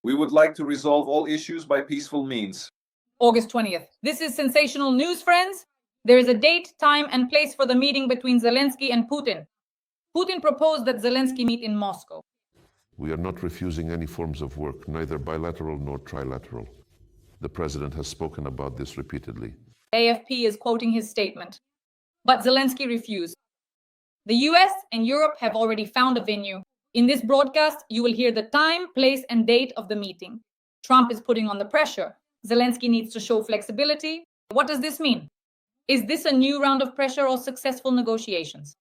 We would like to resolve all issues by peaceful means. August 20th. This is sensational news, friends. There is a date, time, and place for the meeting between Zelensky and Putin. Putin proposed that Zelensky meet in Moscow. We are not refusing any forms of work, neither bilateral nor trilateral. The president has spoken about this repeatedly. AFP is quoting his statement. But Zelensky refused. The US and Europe have already found a venue. In this broadcast, you will hear the time, place, and date of the meeting. Trump is putting on the pressure. Zelensky needs to show flexibility. What does this mean? Is this a new round of pressure or successful negotiations?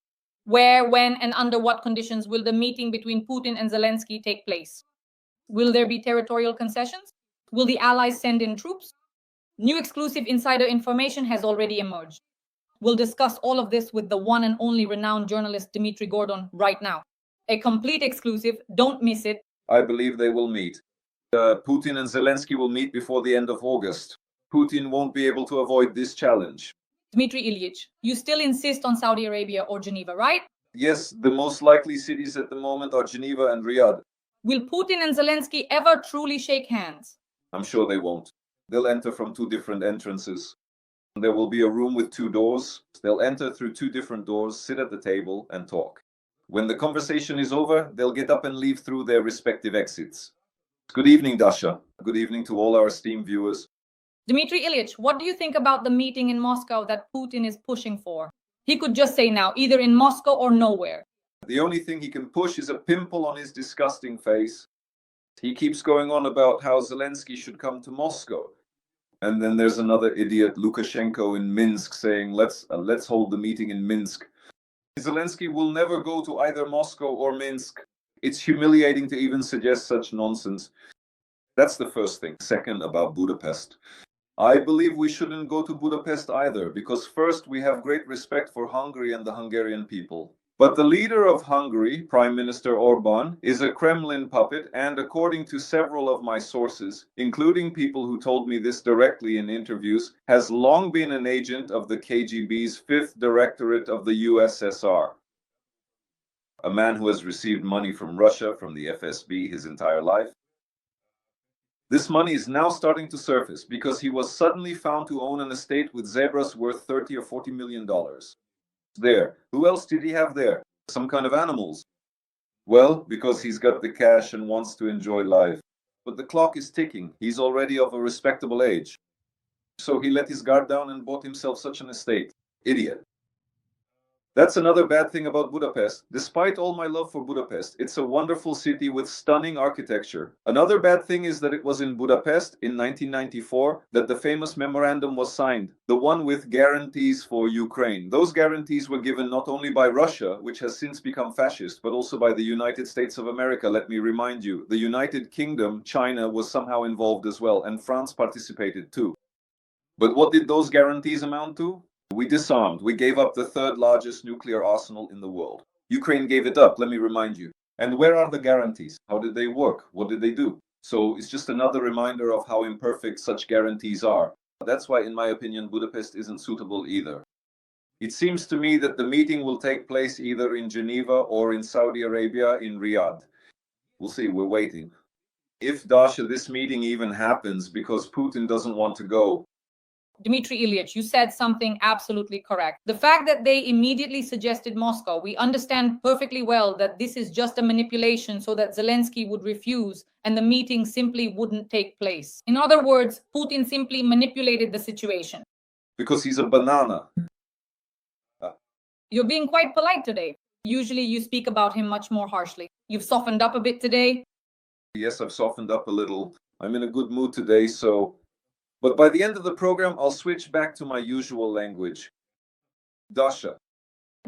Where, when, and under what conditions will the meeting between Putin and Zelensky take place? Will there be territorial concessions? Will the allies send in troops? New exclusive insider information has already emerged. We'll discuss all of this with the one and only renowned journalist Dmitry Gordon right now. A complete exclusive, don't miss it. I believe they will meet. Putin and Zelensky will meet before the end of August. Putin won't be able to avoid this challenge. Dmitry Ilyich, you still insist on Saudi Arabia or Geneva, right? Yes, the most likely cities at the moment are Geneva and Riyadh. Will Putin and Zelensky ever truly shake hands? I'm sure they won't. They'll enter from two different entrances. There will be a room with two doors. They'll enter through two different doors, sit at the table, and talk. When the conversation is over, they'll get up and leave through their respective exits. Good evening, Dasha. Good evening to all our esteemed viewers. Dmitry Ilyich, what do you think about the meeting in Moscow that Putin is pushing for? He could just say now, either in Moscow or nowhere. The only thing he can push is a pimple on his disgusting face. He keeps going on about how Zelensky should come to Moscow. And then there's another idiot, Lukashenko, in Minsk, saying, let's hold the meeting in Minsk. Zelensky will never go to either Moscow or Minsk. It's humiliating to even suggest such nonsense. That's the first thing. Second, about Budapest. I believe we shouldn't go to Budapest either, because first, we have great respect for Hungary and the Hungarian people. But the leader of Hungary, Prime Minister Orbán, is a Kremlin puppet, and according to several of my sources, including people who told me this directly in interviews, has long been an agent of the KGB's 5th Directorate of the USSR. A man who has received money from Russia, from the FSB, his entire life. This money is now starting to surface because he was suddenly found to own an estate with zebras worth $30 or $40 million. There. Who else did he have there? Some kind of animals. Well, because he's got the cash and wants to enjoy life. But the clock is ticking. He's already of a respectable age. So he let his guard down and bought himself such an estate. Idiot. That's another bad thing about Budapest. Despite all my love for Budapest, it's a wonderful city with stunning architecture. Another bad thing is that it was in Budapest in 1994 that the famous memorandum was signed, the one with guarantees for Ukraine. Those guarantees were given not only by Russia, which has since become fascist, but also by the United States of America. Let me remind you, the United Kingdom, China, was somehow involved as well, and France participated too. But what did those guarantees amount to? We disarmed. We gave up the 3rd largest nuclear arsenal in the world. Ukraine gave it up, let me remind you. And where are the guarantees? How did they work? What did they do? So it's just another reminder of how imperfect such guarantees are. That's why, in my opinion, Budapest isn't suitable either. It seems to me that the meeting will take place either in Geneva or in Saudi Arabia, in Riyadh. We'll see, we're waiting. If, Dasha, this meeting even happens because Putin doesn't want to go, Dmitry Ilyich, you said something absolutely correct. The fact that they immediately suggested Moscow, we understand perfectly well that this is just a manipulation so that Zelensky would refuse and the meeting simply wouldn't take place. In other words, Putin simply manipulated the situation. Because he's a banana. You're being quite polite today. Usually you speak about him much more harshly. You've softened up a bit today. Yes, I've softened up a little. I'm in a good mood today, so... But by the end of the program, I'll switch back to my usual language. Dasha.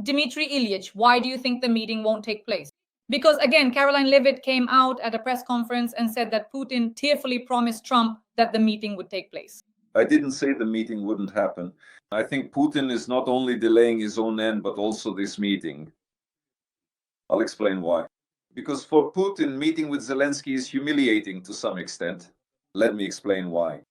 Dmitry Ilyich, why do you think the meeting won't take place? Because again, Caroline Leavitt came out at a press conference and said that Putin tearfully promised Trump that the meeting would take place. I didn't say the meeting wouldn't happen. I think Putin is not only delaying his own end, but also this meeting. I'll explain why. Because for Putin, meeting with Zelensky is humiliating to some extent. Let me explain why.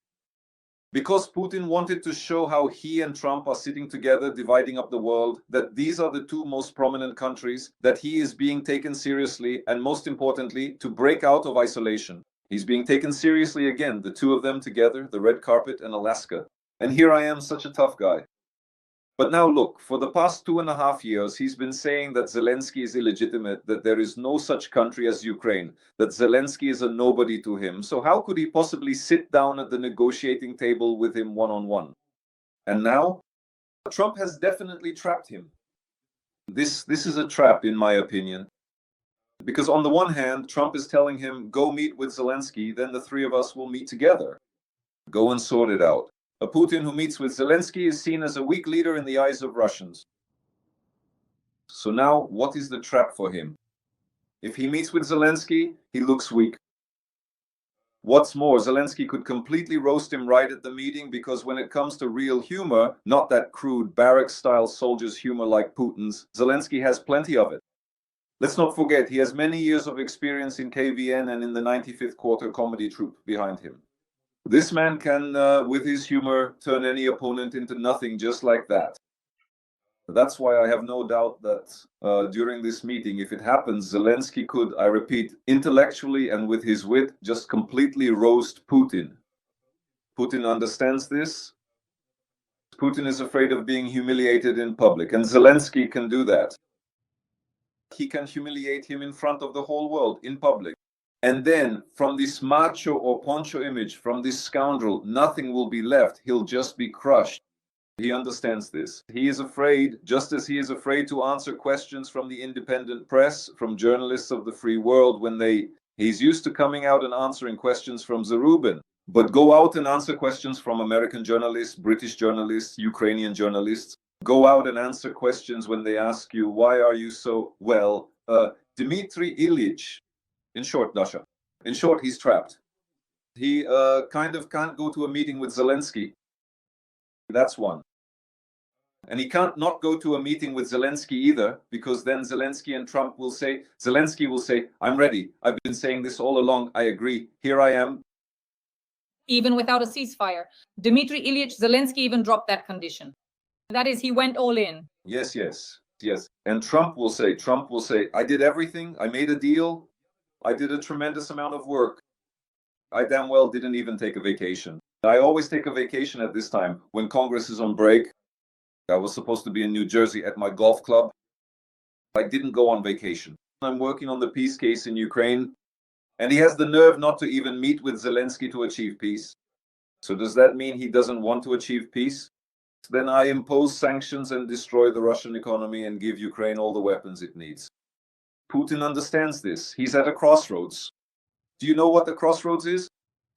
Because Putin wanted to show how he and Trump are sitting together, dividing up the world, that these are the two most prominent countries, that he is being taken seriously, and most importantly, to break out of isolation. He's being taken seriously again, the two of them together, the red carpet and Alaska. And here I am, such a tough guy. But now look, for the past 2.5 years, he's been saying that Zelensky is illegitimate, that there is no such country as Ukraine, that Zelensky is a nobody to him. So how could he possibly sit down at the negotiating table with him one-on-one? And now, Trump has definitely trapped him. This is a trap, in my opinion. Because on the one hand, Trump is telling him, go meet with Zelensky, then the three of us will meet together. Go and sort it out. A Putin who meets with Zelensky is seen as a weak leader in the eyes of Russians. So now, what is the trap for him? If he meets with Zelensky, he looks weak. What's more, Zelensky could completely roast him right at the meeting, because when it comes to real humor, not that crude barrack-style soldiers' humor like Putin's, Zelensky has plenty of it. Let's not forget, he has many years of experience in KVN and in the 95th Quarter comedy troupe behind him. This man can, with his humor, turn any opponent into nothing just like that. That's why I have no doubt that during this meeting, if it happens, Zelensky could, I repeat, intellectually and with his wit, just completely roast Putin. Putin understands this. Putin is afraid of being humiliated in public, and Zelensky can do that. He can humiliate him in front of the whole world, in public. And then, from this macho or poncho image, from this scoundrel, nothing will be left. He'll just be crushed. He understands this. He is afraid, just as he is afraid to answer questions from the independent press, from journalists of the free world, he's used to coming out and answering questions from Zarubin. But go out and answer questions from American journalists, British journalists, Ukrainian journalists. Go out and answer questions when they ask you, why are you so, Dmitry Ilyich. In short, Dasha. In short, he's trapped. He kind of can't go to a meeting with Zelensky. That's one. And he can't not go to a meeting with Zelensky either, because then Zelensky and Trump will say, Zelensky will say, I'm ready. I've been saying this all along. I agree. Here I am. Even without a ceasefire, Dmitry Ilyich Zelensky even dropped that condition. That is, he went all in. Yes. And Trump will say, I did everything. I made a deal. I did a tremendous amount of work. I damn well didn't even take a vacation. I always take a vacation at this time, when Congress is on break. I was supposed to be in New Jersey at my golf club. I didn't go on vacation. I'm working on the peace case in Ukraine, and he has the nerve not to even meet with Zelensky to achieve peace. So does that mean he doesn't want to achieve peace? Then I impose sanctions and destroy the Russian economy and give Ukraine all the weapons it needs. Putin understands this. He's at a crossroads. Do you know what the crossroads is?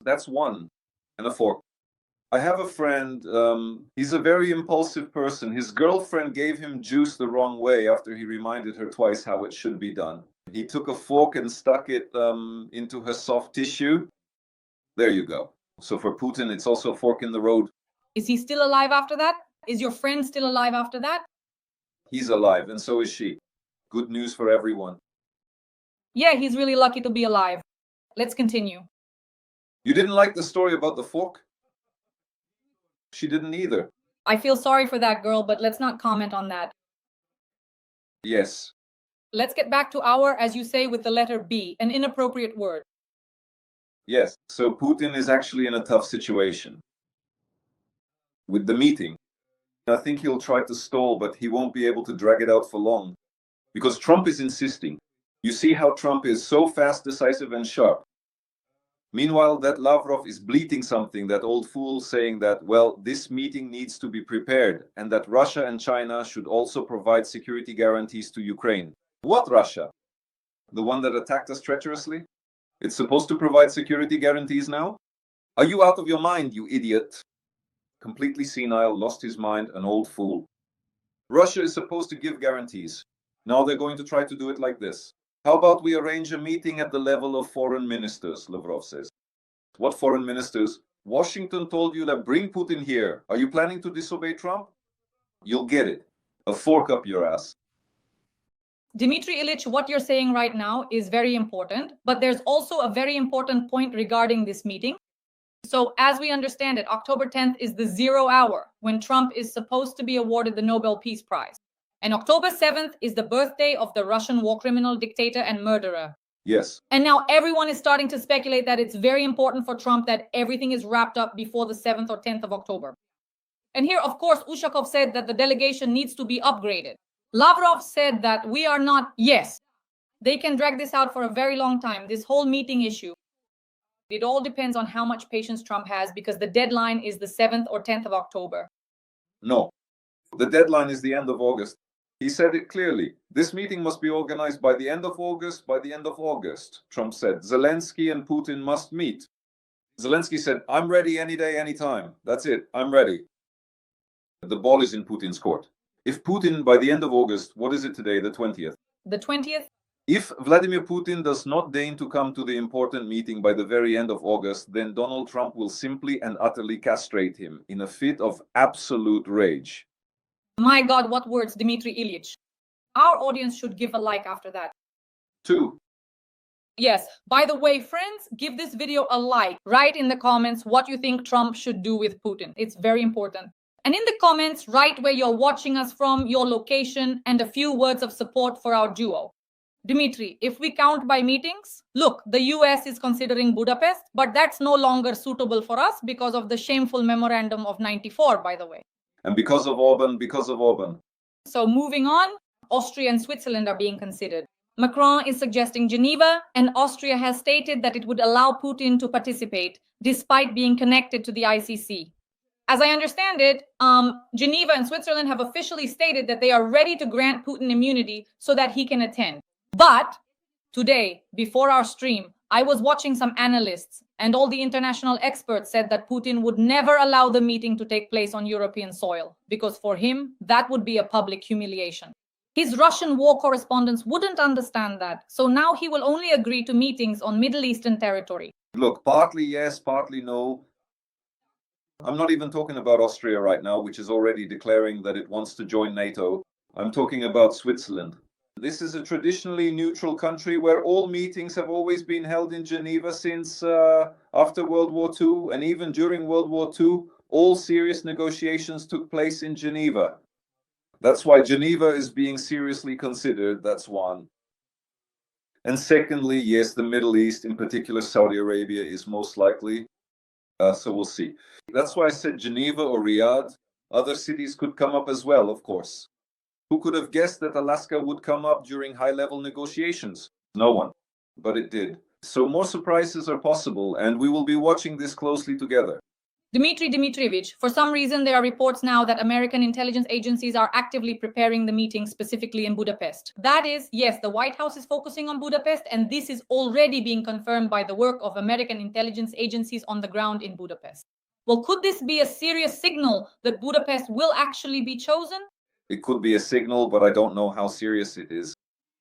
That's one and a fork. I have a friend, he's a very impulsive person. His girlfriend gave him juice the wrong way after he reminded her twice how it should be done. He took a fork and stuck it into her soft tissue. There you go. So for Putin, it's also a fork in the road. Is he still alive after that? Is your friend still alive after that? He's alive, and so is she. Good news for everyone. Yeah, he's really lucky to be alive. Let's continue. You didn't like the story about the fork? She didn't either. I feel sorry for that girl, but let's not comment on that. Yes. Let's get back to our, as you say, with the letter B, an inappropriate word. Yes, so Putin is actually in a tough situation. With the meeting, I think he'll try to stall, but he won't be able to drag it out for long. Because Trump is insisting. You see how Trump is so fast, decisive, and sharp. Meanwhile, that Lavrov is bleating something, that old fool, saying that, well, this meeting needs to be prepared, and that Russia and China should also provide security guarantees to Ukraine. What Russia? The one that attacked us treacherously? It's supposed to provide security guarantees now? Are you out of your mind, you idiot? Completely senile, lost his mind, an old fool. Russia is supposed to give guarantees. Now they're going to try to do it like this. How about we arrange a meeting at the level of foreign ministers, Lavrov says. What foreign ministers? Washington told you to bring Putin here. Are you planning to disobey Trump? You'll get it. A fork up your ass. Dmitry Ilyich, what you're saying right now is very important, but there's also a very important point regarding this meeting. So as we understand it, October 10th is the 0 hour when Trump is supposed to be awarded the Nobel Peace Prize. And October 7th is the birthday of the Russian war criminal, dictator, and murderer. Yes. And now everyone is starting to speculate that it's very important for Trump that everything is wrapped up before the 7th or 10th of October. And here, of course, Ushakov said that the delegation needs to be upgraded. Lavrov said that we are not, yes, they can drag this out for a very long time, this whole meeting issue. It all depends on how much patience Trump has, because the deadline is the 7th or 10th of October. No, the deadline is the end of August. He said it clearly. This meeting must be organized by the end of August, by the end of August, Trump said. Zelensky and Putin must meet. Zelensky said, I'm ready any day, any time. That's it, I'm ready. The ball is in Putin's court. If Putin, by the end of August, what is it today, the 20th? The 20th? If Vladimir Putin does not deign to come to the important meeting by the very end of August, then Donald Trump will simply and utterly castrate him in a fit of absolute rage. My God, what words, Dmitry Ilyich. Our audience should give a like after that. 2. Yes, by the way, friends, give this video a like. Write in the comments what you think Trump should do with Putin. It's very important. And in the comments, write where you're watching us from, your location, and a few words of support for our duo. Dmitry, if we count by meetings, look, the US is considering Budapest, but that's no longer suitable for us because of the shameful memorandum of '94, by the way. And because of Orban. So moving on, Austria and Switzerland are being considered. Macron is suggesting Geneva, and Austria has stated that it would allow Putin to participate, despite being connected to the ICC. As I understand it, Geneva and Switzerland have officially stated that they are ready to grant Putin immunity so that he can attend. But today, before our stream, I was watching some analysts, and all the international experts said that Putin would never allow the meeting to take place on European soil, because for him, that would be a public humiliation. His Russian war correspondents wouldn't understand that, so now he will only agree to meetings on Middle Eastern territory. Look, partly yes, partly no. I'm not even talking about Austria right now, which is already declaring that it wants to join NATO. I'm talking about Switzerland. This is a traditionally neutral country where all meetings have always been held in Geneva since after World War II, and even during World War II, all serious negotiations took place in Geneva. That's why Geneva is being seriously considered, that's one. And secondly, yes, the Middle East, in particular Saudi Arabia, is most likely. So we'll see. That's why I said Geneva or Riyadh. Other cities could come up as well, of course. Who could have guessed that Alaska would come up during high-level negotiations? No one, but it did. So more surprises are possible, and we will be watching this closely together. Dmitry Dmitrievich, for some reason there are reports now that American intelligence agencies are actively preparing the meeting specifically in Budapest. That is, yes, the White House is focusing on Budapest, and this is already being confirmed by the work of American intelligence agencies on the ground in Budapest. Well, could this be a serious signal that Budapest will actually be chosen? It could be a signal, but I don't know how serious it is.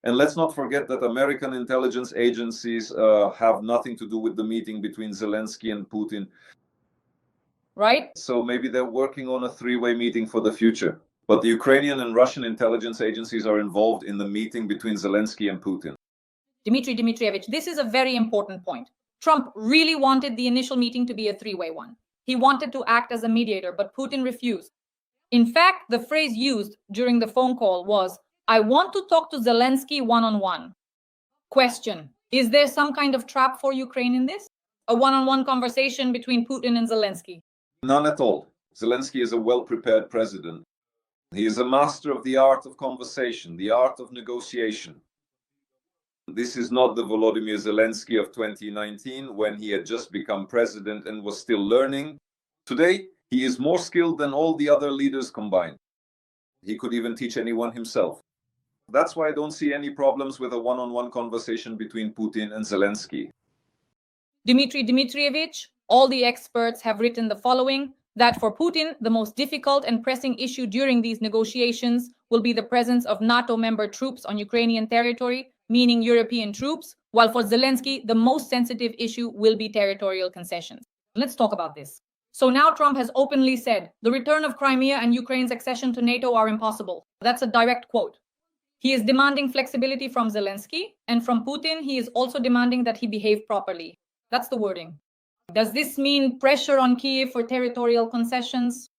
And let's not forget that American intelligence agencies have nothing to do with the meeting between Zelensky and Putin. Right? So maybe they're working on a three-way meeting for the future. But the Ukrainian and Russian intelligence agencies are involved in the meeting between Zelensky and Putin. Dmitry Dmitrievich, this is a very important point. Trump really wanted the initial meeting to be a three-way one. He wanted to act as a mediator, but Putin refused. In fact, the phrase used during the phone call was, "I want to talk to Zelensky one-on-one." Question, is there some kind of trap for Ukraine in this? A one-on-one conversation between Putin and Zelensky? None at all. Zelensky is a well-prepared president. He is a master of the art of conversation, the art of negotiation. This is not the Volodymyr Zelensky of 2019, when he had just become president and was still learning. Today, he is more skilled than all the other leaders combined. He could even teach anyone himself. That's why I don't see any problems with a one-on-one conversation between Putin and Zelensky. Dmitry Dmitrievich, all the experts have written the following, that for Putin, the most difficult and pressing issue during these negotiations will be the presence of NATO member troops on Ukrainian territory, meaning European troops, while for Zelensky, the most sensitive issue will be territorial concessions. Let's talk about this. So now Trump has openly said, the return of Crimea and Ukraine's accession to NATO are impossible. That's a direct quote. He is demanding flexibility from Zelensky, and from Putin, he is also demanding that he behave properly. That's the wording. Does this mean pressure on Kyiv for territorial concessions?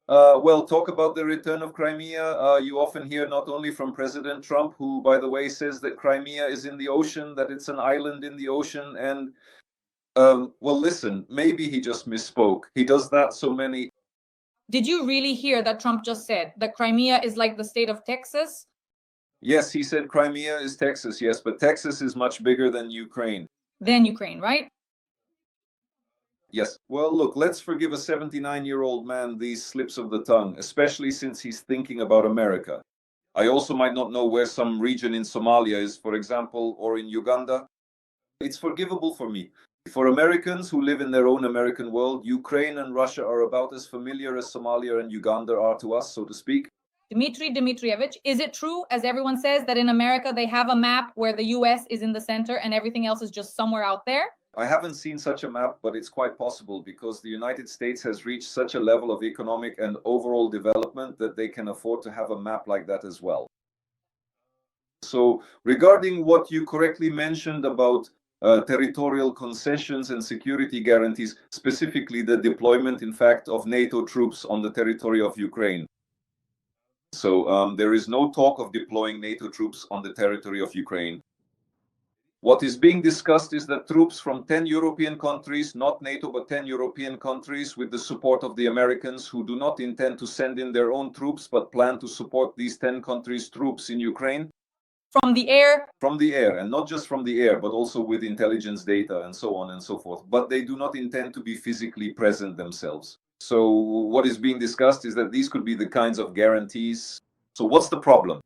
Well, talk about the return of Crimea. You often hear not only from President Trump, who, by the way, says that Crimea is in the ocean, that it's an island in the ocean. And, well, listen, maybe he just misspoke. He does that so many. Did you really hear that Trump just said that Crimea is like the state of Texas? Yes, he said Crimea is Texas, yes, but Texas is much bigger than Ukraine. Than Ukraine, right? Yes. Well, look, let's forgive a 79-year-old man these slips of the tongue, especially since he's thinking about America. I also might not know where some region in Somalia is, for example, or in Uganda. It's forgivable for me. For Americans who live in their own American world, Ukraine and Russia are about as familiar as Somalia and Uganda are to us, so to speak. Dmitry Dmitrievich, is it true, as everyone says, that in America they have a map where the US is in the center and everything else is just somewhere out there? I haven't seen such a map, but it's quite possible because the United States has reached such a level of economic and overall development that they can afford to have a map like that as well. So regarding what you correctly mentioned about territorial concessions and security guarantees, specifically the deployment, in fact, of NATO troops on the territory of Ukraine. So there is no talk of deploying NATO troops on the territory of Ukraine. What is being discussed is that troops from 10 European countries, not NATO, but 10 European countries, with the support of the Americans, who do not intend to send in their own troops, but plan to support these 10 countries' troops in Ukraine. From the air? From the air, and not just from the air, but also with intelligence data and so on and so forth. But they do not intend to be physically present themselves. So what is being discussed is that these could be the kinds of guarantees. So what's the problem?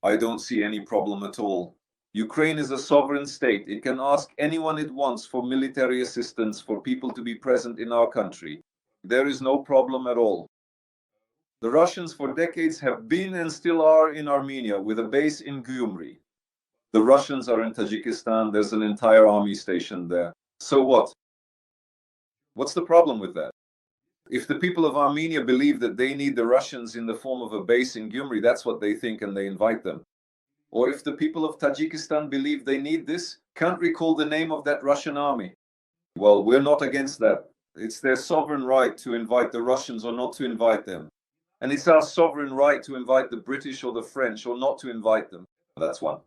I don't see any problem at all. Ukraine is a sovereign state. It can ask anyone it wants for military assistance for people to be present in our country. There is no problem at all. The Russians for decades have been and still are in Armenia with a base in Gyumri. The Russians are in Tajikistan. There's an entire army stationed there. So what? What's the problem with that? If the people of Armenia believe that they need the Russians in the form of a base in Gyumri, that's what they think and they invite them. Or if the people of Tajikistan believe they need this, can't recall the name of that Russian army. Well, we're not against that. It's their sovereign right to invite the Russians or not to invite them. And it's our sovereign right to invite the British or the French or not to invite them. That's one.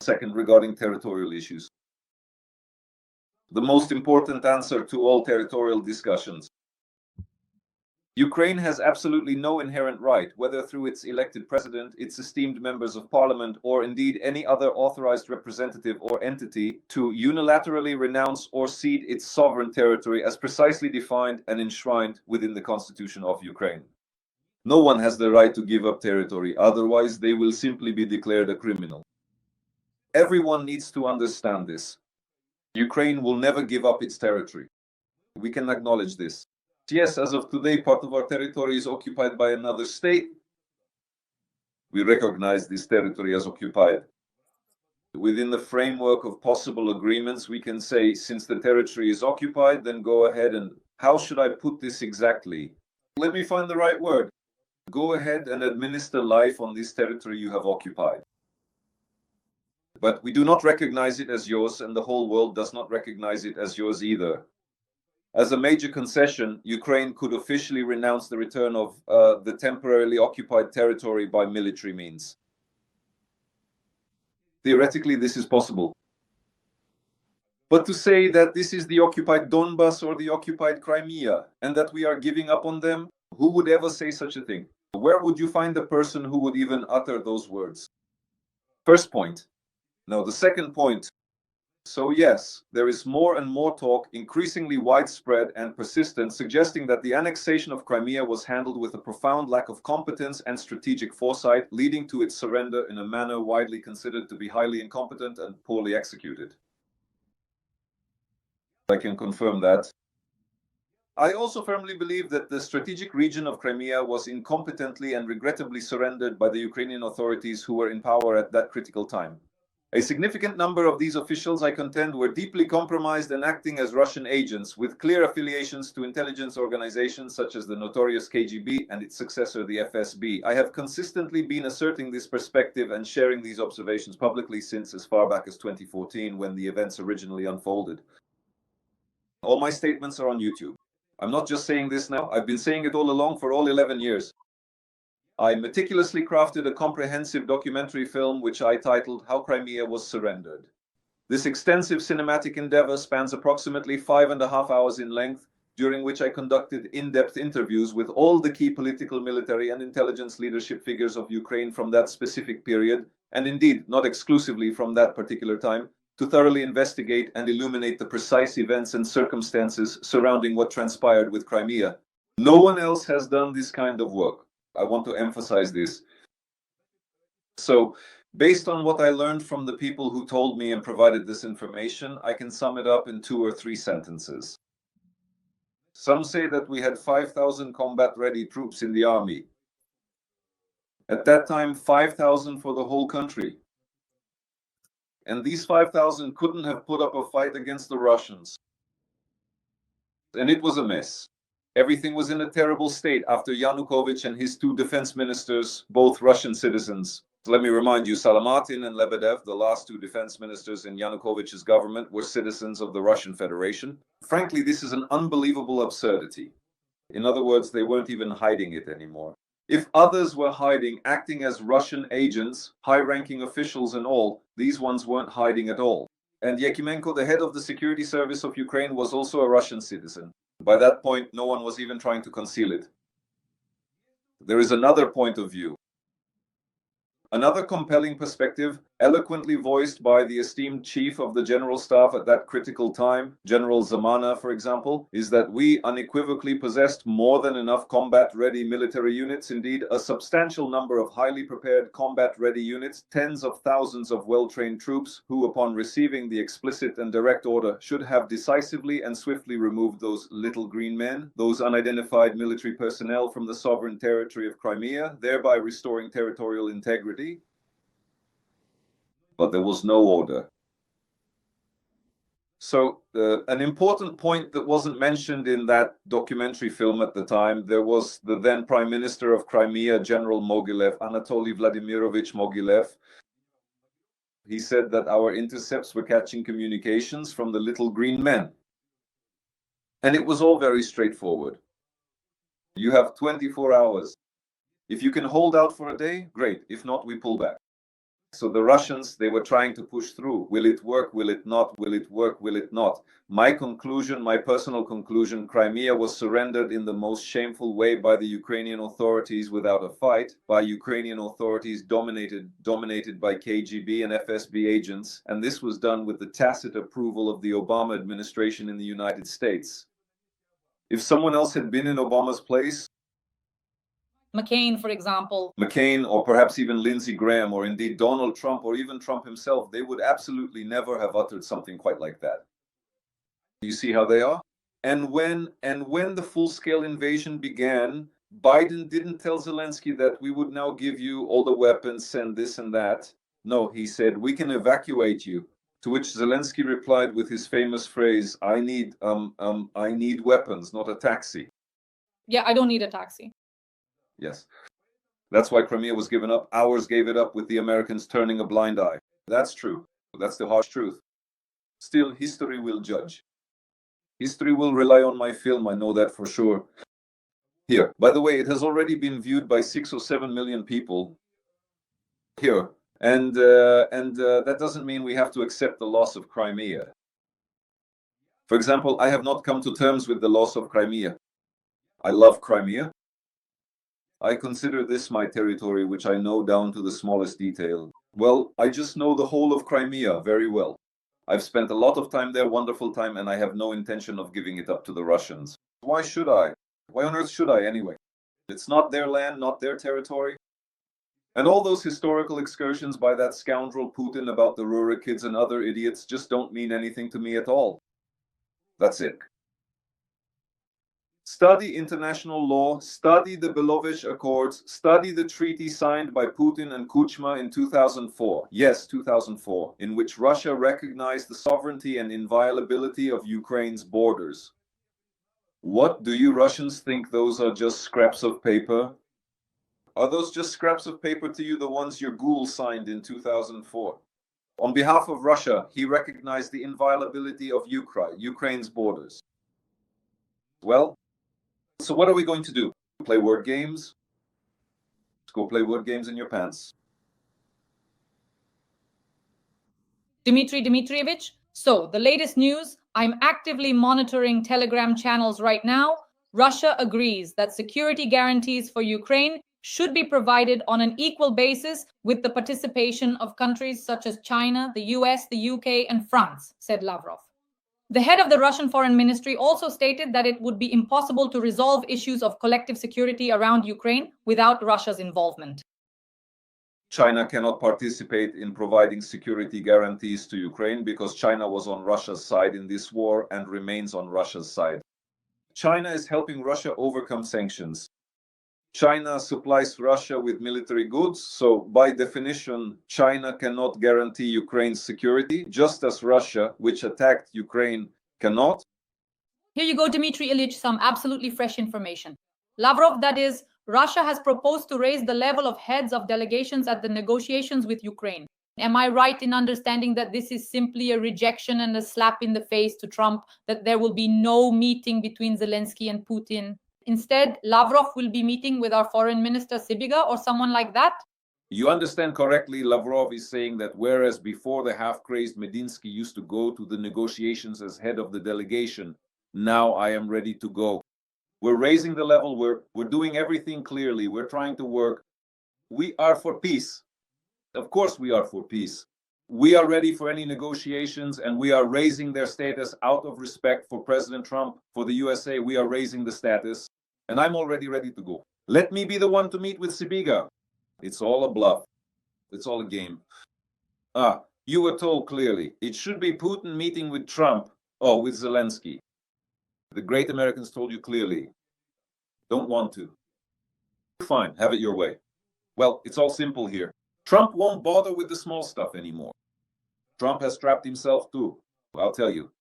Second, regarding territorial issues. The most important answer to all territorial discussions. Ukraine has absolutely no inherent right, whether through its elected president, its esteemed members of parliament, or indeed any other authorized representative or entity, to unilaterally renounce or cede its sovereign territory as precisely defined and enshrined within the Constitution of Ukraine. No one has the right to give up territory, otherwise they will simply be declared a criminal. Everyone needs to understand this. Ukraine will never give up its territory. We can acknowledge this. Yes, as of today, part of our territory is occupied by another state. We recognize this territory as occupied. Within the framework of possible agreements, we can say, since the territory is occupied, then go ahead and, how should I put this exactly? Let me find the right word. Go ahead and administer life on this territory you have occupied. But we do not recognize it as yours, and the whole world does not recognize it as yours either. As a major concession, Ukraine could officially renounce the return of the temporarily occupied territory by military means. Theoretically, this is possible. But to say that this is the occupied Donbas or the occupied Crimea, and that we are giving up on them, who would ever say such a thing? Where would you find a person who would even utter those words? First point. Now, the second point. So yes, there is more and more talk, increasingly widespread and persistent, suggesting that the annexation of Crimea was handled with a profound lack of competence and strategic foresight, leading to its surrender in a manner widely considered to be highly incompetent and poorly executed. I can confirm that. I also firmly believe that the strategic region of Crimea was incompetently and regrettably surrendered by the Ukrainian authorities who were in power at that critical time. A significant number of these officials, I contend, were deeply compromised and acting as Russian agents with clear affiliations to intelligence organizations such as the notorious KGB and its successor, the FSB. I have consistently been asserting this perspective and sharing these observations publicly since as far back as 2014, when the events originally unfolded. All my statements are on YouTube. I'm not just saying this now, I've been saying it all along for all 11 years. I meticulously crafted a comprehensive documentary film which I titled How Crimea Was Surrendered. This extensive cinematic endeavor spans approximately 5.5 hours in length, during which I conducted in-depth interviews with all the key political, military, and intelligence leadership figures of Ukraine from that specific period, and indeed not exclusively from that particular time, to thoroughly investigate and illuminate the precise events and circumstances surrounding what transpired with Crimea. No one else has done this kind of work. I want to emphasize this. So, based on what I learned from the people who told me and provided this information, I can sum it up in 2 or 3 sentences. Some say that we had 5,000 combat-ready troops in the army. At that time, 5,000 for the whole country. And these 5,000 couldn't have put up a fight against the Russians. And it was a mess. Everything was in a terrible state after Yanukovych and his 2 defense ministers, both Russian citizens. Let me remind you, Salamatin and Lebedev, the last 2 defense ministers in Yanukovych's government, were citizens of the Russian Federation. Frankly, this is an unbelievable absurdity. In other words, they weren't even hiding it anymore. If others were hiding, acting as Russian agents, high-ranking officials and all, these ones weren't hiding at all. And Yakimenko, the head of the security service of Ukraine, was also a Russian citizen. By that point, no one was even trying to conceal it. There is another point of view. Another compelling perspective, eloquently voiced by the esteemed chief of the general staff at that critical time, General Zamana, for example, is that we unequivocally possessed more than enough combat-ready military units, indeed a substantial number of highly prepared combat-ready units, tens of thousands of well-trained troops, who upon receiving the explicit and direct order should have decisively and swiftly removed those little green men, those unidentified military personnel from the sovereign territory of Crimea, thereby restoring territorial integrity. But there was no order. So an important point that wasn't mentioned in that documentary film at the time, there was the then Prime Minister of Crimea, General Mogilev, Anatoly Vladimirovich Mogilev. He said that our intercepts were catching communications from the little green men. And it was all very straightforward. You have 24 hours. If you can hold out for a day, great. If not, we pull back. So the Russians, they were trying to push through. Will it work? Will it not? Will it work? Will it not? My conclusion, my personal conclusion, Crimea was surrendered in the most shameful way by the Ukrainian authorities without a fight, by Ukrainian authorities dominated by KGB and FSB agents, and this was done with the tacit approval of the Obama administration in the United States. If someone else had been in Obama's place, McCain, for example. McCain, or perhaps even Lindsey Graham, or indeed Donald Trump, or even Trump himself, they would absolutely never have uttered something quite like that. You see how they are? And when the full-scale invasion began, Biden didn't tell Zelensky that we would now give you all the weapons, send this and that. No, he said, we can evacuate you. To which Zelensky replied with his famous phrase, I need weapons, not a taxi. Yeah, I don't need a taxi. Yes. That's why Crimea was given up. Ours gave it up with the Americans turning a blind eye. That's true. That's the harsh truth. Still, history will judge. History will rely on my film, I know that for sure. Here, by the way, it has already been viewed by 6 or 7 million people here. And that doesn't mean we have to accept the loss of Crimea. For example, I have not come to terms with the loss of Crimea. I love Crimea. I consider this my territory, which I know down to the smallest detail. Well, I just know the whole of Crimea very well. I've spent a lot of time there, wonderful time, and I have no intention of giving it up to the Russians. Why should I? Why on earth should I anyway? It's not their land, not their territory. And all those historical excursions by that scoundrel Putin about the Rura kids and other idiots just don't mean anything to me at all. That's it. Study international law, study the Belovich Accords, study the treaty signed by Putin and Kuchma in 2004. Yes, 2004, in which Russia recognized the sovereignty and inviolability of Ukraine's borders. What, do you Russians think those are just scraps of paper? Are those just scraps of paper to you, the ones your ghoul signed in 2004? On behalf of Russia, he recognized the inviolability of Ukraine's borders. Well, So what are we going to do? Play word games? Let's go play word games in your pants. Dmitry Dmitrievich, so the latest news, I'm actively monitoring Telegram channels right now. Russia agrees that security guarantees for Ukraine should be provided on an equal basis with the participation of countries such as China, the US, the UK, and France, said Lavrov. The head of the Russian Foreign Ministry also stated that it would be impossible to resolve issues of collective security around Ukraine without Russia's involvement. China cannot participate in providing security guarantees to Ukraine because China was on Russia's side in this war and remains on Russia's side. China is helping Russia overcome sanctions. China supplies Russia with military goods, so by definition, China cannot guarantee Ukraine's security, just as Russia, which attacked Ukraine, cannot. Here you go, Dmitry Ilyich, some absolutely fresh information. Lavrov, that is, Russia has proposed to raise the level of heads of delegations at the negotiations with Ukraine. Am I right in understanding that this is simply a rejection and a slap in the face to Trump, that there will be no meeting between Zelensky and Putin? Instead, Lavrov will be meeting with our foreign minister Sybiga or someone like that? You understand correctly, Lavrov is saying that whereas before the half-crazed Medinsky used to go to the negotiations as head of the delegation, now I am ready to go. We're raising the level, we're doing everything clearly, we're trying to work. We are for peace. Of course we are for peace. We are ready for any negotiations and we are raising their status out of respect for President Trump, for the USA. We are raising the status and I'm already ready to go. Let me be the one to meet with Sybiga. It's all a bluff. It's all a game. You were told clearly. It should be Putin meeting with Trump or with Zelensky. The great Americans told you clearly. Don't want to. Fine, have it your way. Well, it's all simple here. Trump won't bother with the small stuff anymore. Trump has trapped himself too. I'll tell you.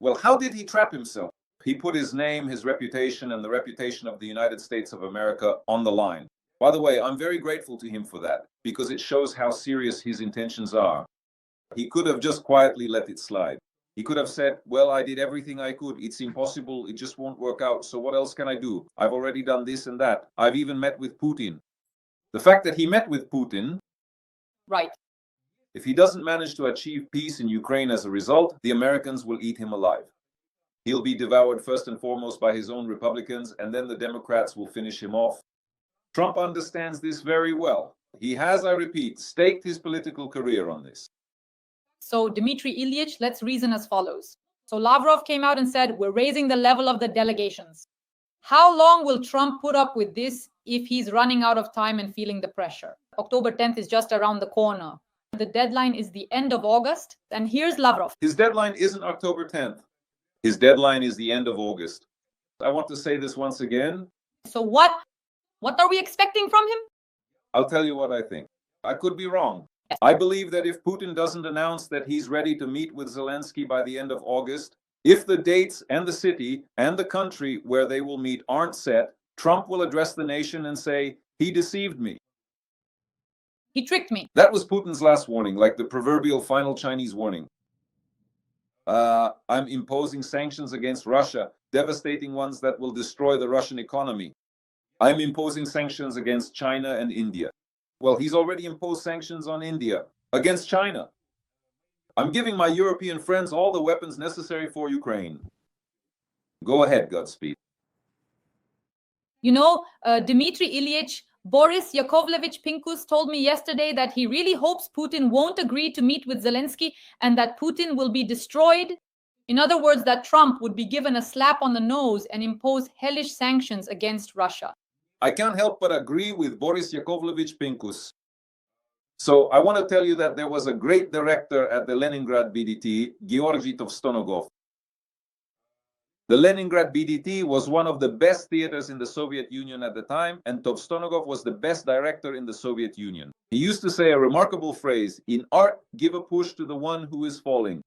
Well, how did he trap himself? He put his name, his reputation, and the reputation of the United States of America on the line. By the way, I'm very grateful to him for that, because it shows how serious his intentions are. He could have just quietly let it slide. He could have said, well, I did everything I could. It's impossible. It just won't work out. So what else can I do? I've already done this and that. I've even met with Putin. The fact that he met with Putin, right. If he doesn't manage to achieve peace in Ukraine as a result, the Americans will eat him alive. He'll be devoured first and foremost by his own Republicans, and then the Democrats will finish him off. Trump understands this very well. He has, I repeat, staked his political career on this. So, Dmitry Ilyich, let's reason as follows. So, Lavrov came out and said, we're raising the level of the delegations. How long will Trump put up with this if he's running out of time and feeling the pressure? October 10th is just around the corner. The deadline is the end of August. And here's Lavrov. His deadline isn't October 10th. His deadline is the end of August. I want to say this once again. So what are we expecting from him? I'll tell you what I think. I could be wrong. I believe that if Putin doesn't announce that he's ready to meet with Zelensky by the end of August, if the dates and the city and the country where they will meet aren't set, Trump will address the nation and say, he deceived me. He tricked me. That was Putin's last warning, like the proverbial final Chinese warning. I'm imposing sanctions against Russia, devastating ones that will destroy the Russian economy. I'm imposing sanctions against China and India. Well, he's already imposed sanctions on India against China. I'm giving my European friends all the weapons necessary for Ukraine. Go ahead, Godspeed. You know, Dmitry Ilyich, Boris Yakovlevich Pinkus told me yesterday that he really hopes Putin won't agree to meet with Zelensky and that Putin will be destroyed. In other words, that Trump would be given a slap on the nose and impose hellish sanctions against Russia. I can't help but agree with Boris Yakovlevich Pinkus. So I want to tell you that there was a great director at the Leningrad BDT, Georgy Tovstonogov. The Leningrad BDT was one of the best theaters in the Soviet Union at the time, and Tovstonogov was the best director in the Soviet Union. He used to say a remarkable phrase, in art, give a push to the one who is falling.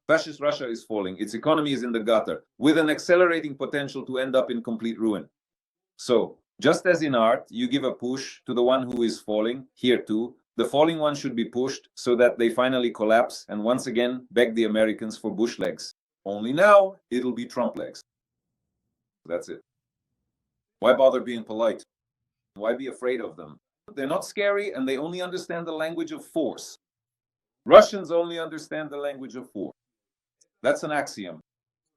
Fascist Russia is falling, its economy is in the gutter, with an accelerating potential to end up in complete ruin. So, just as in art, you give a push to the one who is falling, here too, the falling one should be pushed so that they finally collapse and once again beg the Americans for Bush legs. Only now, it'll be Trump legs. That's it. Why bother being polite? Why be afraid of them? They're not scary and they only understand the language of force. Russians only understand the language of force. That's an axiom.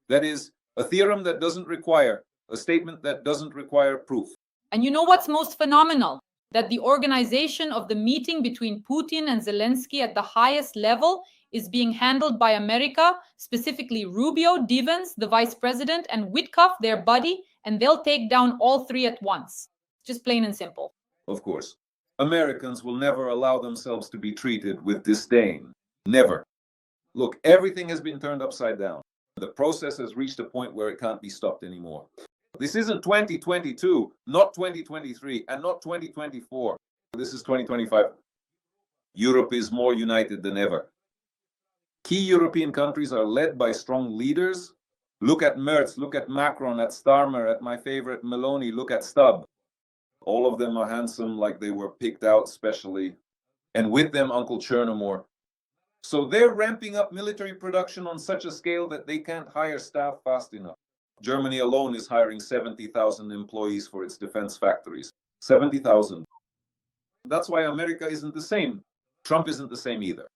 That is a theorem that doesn't require a statement that doesn't require proof. And you know what's most phenomenal? That the organization of the meeting between Putin and Zelensky at the highest level is being handled by America, specifically Rubio, Divens, the vice president, and Witkoff, their buddy, and they'll take down all three at once. Just plain and simple. Of course. Americans will never allow themselves to be treated with disdain. Never. Look, everything has been turned upside down. The process has reached a point where it can't be stopped anymore. This isn't 2022, not 2023, and not 2024. This is 2025. Europe is more united than ever. Key European countries are led by strong leaders. Look at Merz, look at Macron, at Starmer, at my favorite Meloni, look at Stubb. All of them are handsome, like they were picked out specially. And with them, Uncle Chernomore. So they're ramping up military production on such a scale that they can't hire staff fast enough. Germany alone is hiring 70,000 employees for its defense factories. 70,000. That's why America isn't the same. Trump isn't the same either.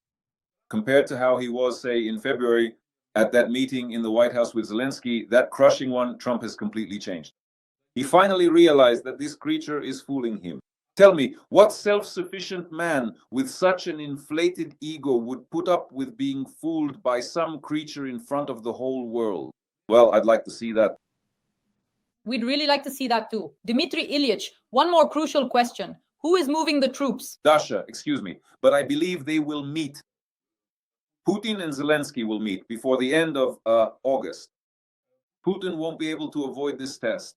Compared to how he was, say, in February at that meeting in the White House with Zelensky, that crushing one, Trump has completely changed. He finally realized that this creature is fooling him. Tell me, what self-sufficient man with such an inflated ego would put up with being fooled by some creature in front of the whole world? Well, I'd like to see that. We'd really like to see that too. Dmitry Ilyich, one more crucial question. Who is moving the troops? Dasha, excuse me, but I believe they will meet. Putin and Zelensky will meet before the end of August. Putin won't be able to avoid this test.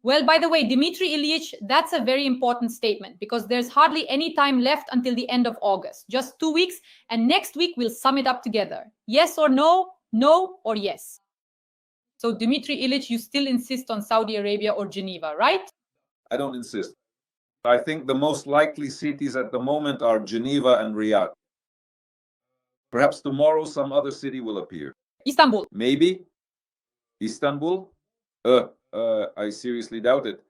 Well, by the way, Dmitry Ilyich, that's a very important statement because there's hardly any time left until the end of August. Just 2 weeks, and next week we'll sum it up together. Yes or no? No or yes? So, Dmitry Ilyich, you still insist on Saudi Arabia or Geneva, right? I don't insist. I think the most likely cities at the moment are Geneva and Riyadh. Perhaps tomorrow some other city will appear. Istanbul. Maybe. Istanbul? I seriously doubt it.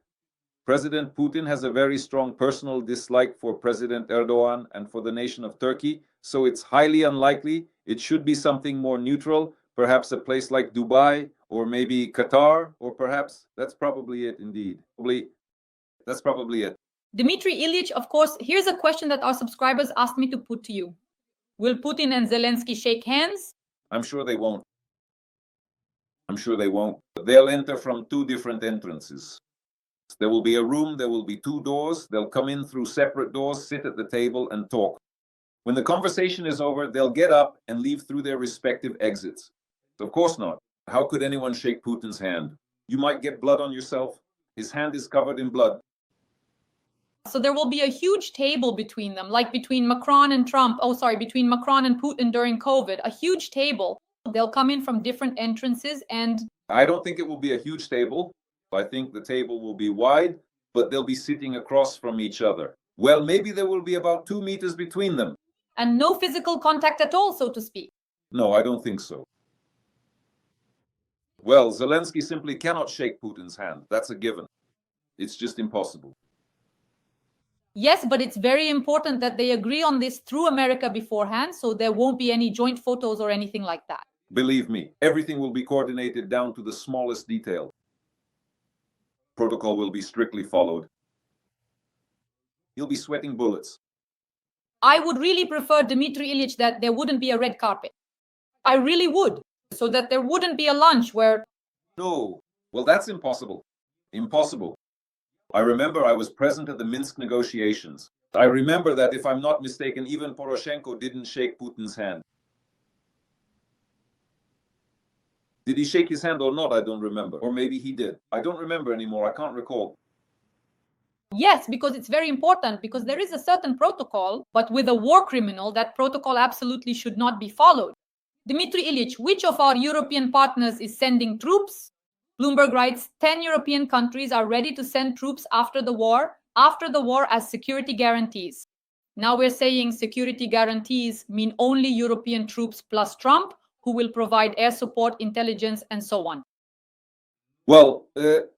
President Putin has a very strong personal dislike for President Erdogan and for the nation of Turkey, so it's highly unlikely. It should be something more neutral, perhaps a place like Dubai, or maybe Qatar, or perhaps, that's probably it indeed. That's probably it. Dmitry Ilyich, of course, here's a question that our subscribers asked me to put to you. Will Putin and Zelensky shake hands? I'm sure they won't. I'm sure they won't. They'll enter from two different entrances. There will be a room, there will be two doors. They'll come in through separate doors, sit at the table and talk. When the conversation is over, they'll get up and leave through their respective exits. Of course not. How could anyone shake Putin's hand? You might get blood on yourself. His hand is covered in blood. So there will be a huge table between them, like between Macron and Trump. Between Macron and Putin during COVID, a huge table. They'll come in from different entrances and... I don't think it will be a huge table. I think the table will be wide, but they'll be sitting across from each other. Well, maybe there will be about 2 meters between them. And no physical contact at all, so to speak. No, I don't think so. Well, Zelensky simply cannot shake Putin's hand. That's a given. It's just impossible. Yes, but it's very important that they agree on this through America beforehand, so there won't be any joint photos or anything like that. Believe me, everything will be coordinated down to the smallest detail. Protocol will be strictly followed. You'll be sweating bullets. I would really prefer, Dmitry Ilyich, that there wouldn't be a red carpet. I really would, so that there wouldn't be a lunch where... No, well, that's impossible. Impossible. I remember I was present at the Minsk negotiations. I remember that, if I'm not mistaken, even Poroshenko didn't shake Putin's hand. Did he shake his hand or not? I don't remember. Or maybe he did. I don't remember anymore. I can't recall. Yes, because it's very important, because there is a certain protocol, but with a war criminal, that protocol absolutely should not be followed. Dmitry Ilyich, which of our European partners is sending troops? Bloomberg writes, 10 European countries are ready to send troops after the war as security guarantees. Now we're saying security guarantees mean only European troops plus Trump, who will provide air support, intelligence, and so on. Well,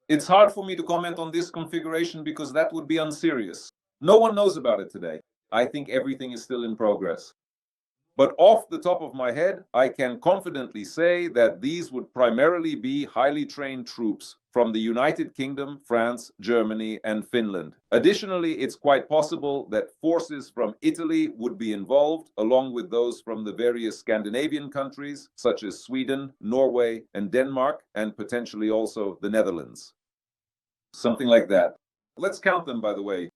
it's hard for me to comment on this configuration because that would be unserious. No one knows about it today. I think everything is still in progress. But off the top of my head, I can confidently say that these would primarily be highly trained troops from the United Kingdom, France, Germany, and Finland. Additionally, it's quite possible that forces from Italy would be involved, along with those from the various Scandinavian countries, such as Sweden, Norway, and Denmark, and potentially also the Netherlands. Something like that. Let's count them, by the way.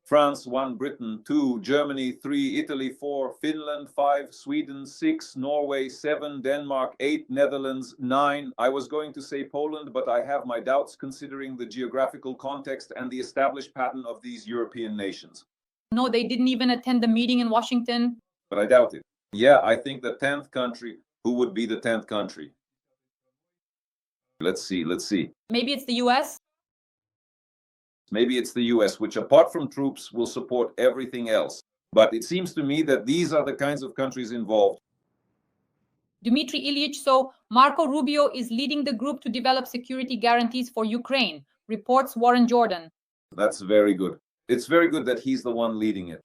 France 1, Britain 2, Germany 3, Italy 4, Finland 5, Sweden 6, Norway 7, Denmark 8, Netherlands 9. I was going to say Poland, but I have my doubts considering the geographical context and the established pattern of these European nations. No, they didn't even attend the meeting in Washington. But I doubt it. Yeah, I think the 10th country. Who would be the 10th country? Let's see. Maybe it's the US? Maybe it's the US, which apart from troops will support everything else. But it seems to me that these are the kinds of countries involved. Dmitry Ilyich, so Marco Rubio is leading the group to develop security guarantees for Ukraine, reports Warren Jordan. That's very good. It's very good that he's the one leading it.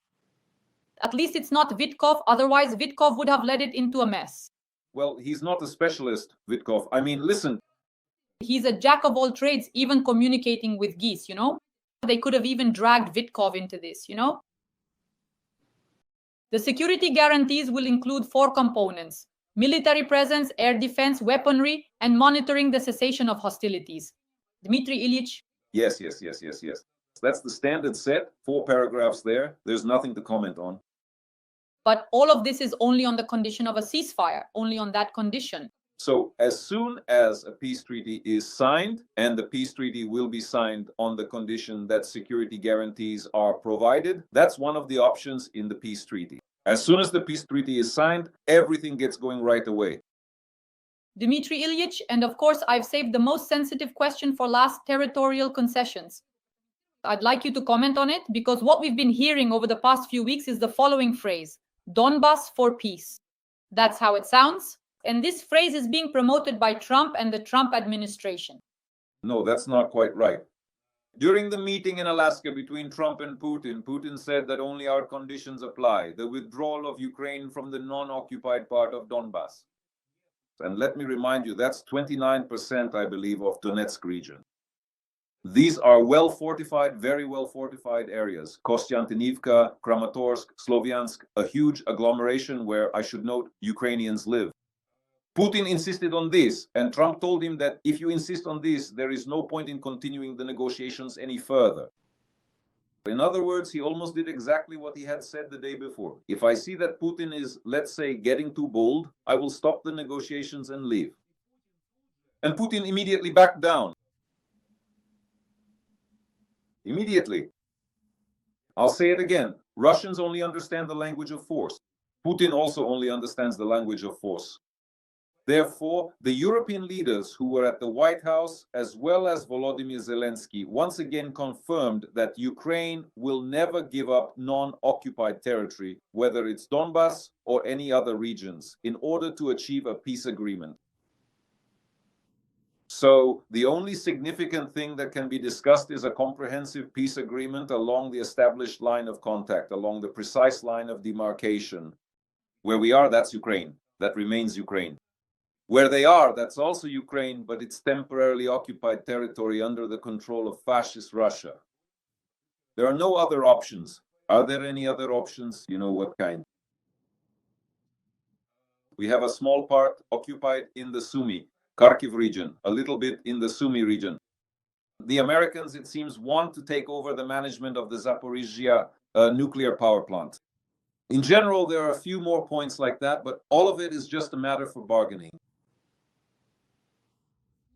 At least it's not Witkov, otherwise Witkov would have led it into a mess. Well, he's not a specialist, Witkov. I mean, listen. He's a jack of all trades, even communicating with geese, They could have even dragged Witkov into this, The security guarantees will include 4 components: military presence, air defense, weaponry, and monitoring the cessation of hostilities. Dmitry Ilyich? Yes. That's the standard set, 4 paragraphs there. There's nothing to comment on. But all of this is only on the condition of a ceasefire, only on that condition. So as soon as a peace treaty is signed, and the peace treaty will be signed on the condition that security guarantees are provided, that's one of the options in the peace treaty. As soon as the peace treaty is signed, everything gets going right away. Dmitry Ilyich, and of course, I've saved the most sensitive question for last: territorial concessions. I'd like you to comment on it, because what we've been hearing over the past few weeks is the following phrase: Donbas for peace. That's how it sounds. And this phrase is being promoted by Trump and the Trump administration. No, that's not quite right. During the meeting in Alaska between Trump and Putin said that only our conditions apply: the withdrawal of Ukraine from the non-occupied part of Donbas. And let me remind you, that's 29%, I believe, of Donetsk region. These are well-fortified, very well-fortified areas. Kostiantynivka, Kramatorsk, Sloviansk, a huge agglomeration where, I should note, Ukrainians live. Putin insisted on this, and Trump told him that if you insist on this, there is no point in continuing the negotiations any further. In other words, he almost did exactly what he had said the day before. If I see that Putin is, let's say, getting too bold, I will stop the negotiations and leave. And Putin immediately backed down. Immediately. I'll say it again. Russians only understand the language of force. Putin also only understands the language of force. Therefore, the European leaders who were at the White House, as well as Volodymyr Zelensky, once again confirmed that Ukraine will never give up non-occupied territory, whether it's Donbas or any other regions, in order to achieve a peace agreement. So the only significant thing that can be discussed is a comprehensive peace agreement along the established line of contact, along the precise line of demarcation. Where we are, that's Ukraine. That remains Ukraine. Where they are, that's also Ukraine, but it's temporarily occupied territory under the control of fascist Russia. There are no other options. Are there any other options? You know what kind? We have a small part occupied in the Sumy, Kharkiv region, a little bit in the Sumy region. The Americans, it seems, want to take over the management of the Zaporizhzhia nuclear power plant. In general, there are a few more points like that, but all of it is just a matter for bargaining.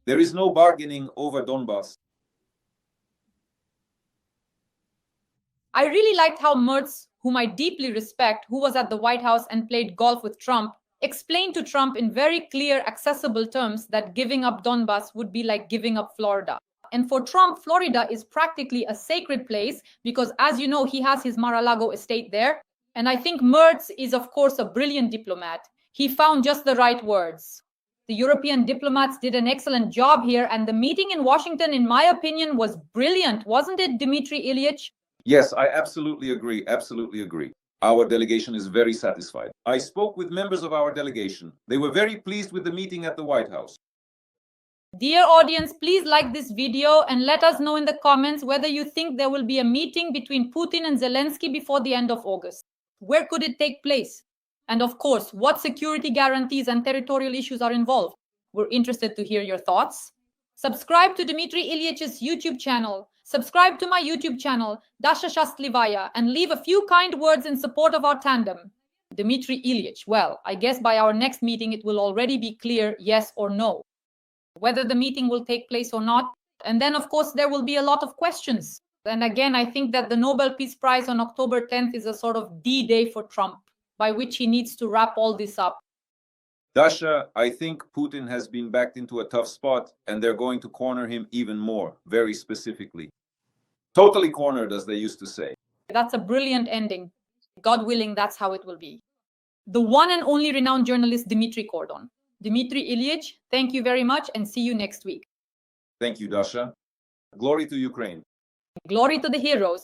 There is no bargaining over Donbas. I really liked how Merz, whom I deeply respect, who was at the White House and played golf with Trump, explained to Trump in very clear, accessible terms that giving up Donbas would be like giving up Florida. And for Trump, Florida is practically a sacred place because, as you know, he has his Mar-a-Lago estate there. And I think Merz is, of course, a brilliant diplomat. He found just the right words. The European diplomats did an excellent job here, and the meeting in Washington, in my opinion, was brilliant, wasn't it, Dmitry Ilyich? Yes, I absolutely agree. Absolutely agree. Our delegation is very satisfied. I spoke with members of our delegation. They were very pleased with the meeting at the White House. Dear audience, please like this video and let us know in the comments whether you think there will be a meeting between Putin and Zelensky before the end of August. Where could it take place? And of course, what security guarantees and territorial issues are involved? We're interested to hear your thoughts. Subscribe to Dmitry Ilyich's YouTube channel. Subscribe to my YouTube channel, Dasha Shastlivaya, and leave a few kind words in support of our tandem. Dmitry Ilyich, well, I guess by our next meeting it will already be clear yes or no, whether the meeting will take place or not. And then, of course, there will be a lot of questions. And again, I think that the Nobel Peace Prize on October 10th is a sort of D-Day for Trump, by which he needs to wrap all this up. Dasha, I think Putin has been backed into a tough spot, and they're going to corner him even more, very specifically. Totally cornered, as they used to say. That's a brilliant ending. God willing, that's how it will be. The one and only renowned journalist, Dmitry Gordon. Dmitry Ilyich, thank you very much, and see you next week. Thank you, Dasha. Glory to Ukraine. Glory to the heroes.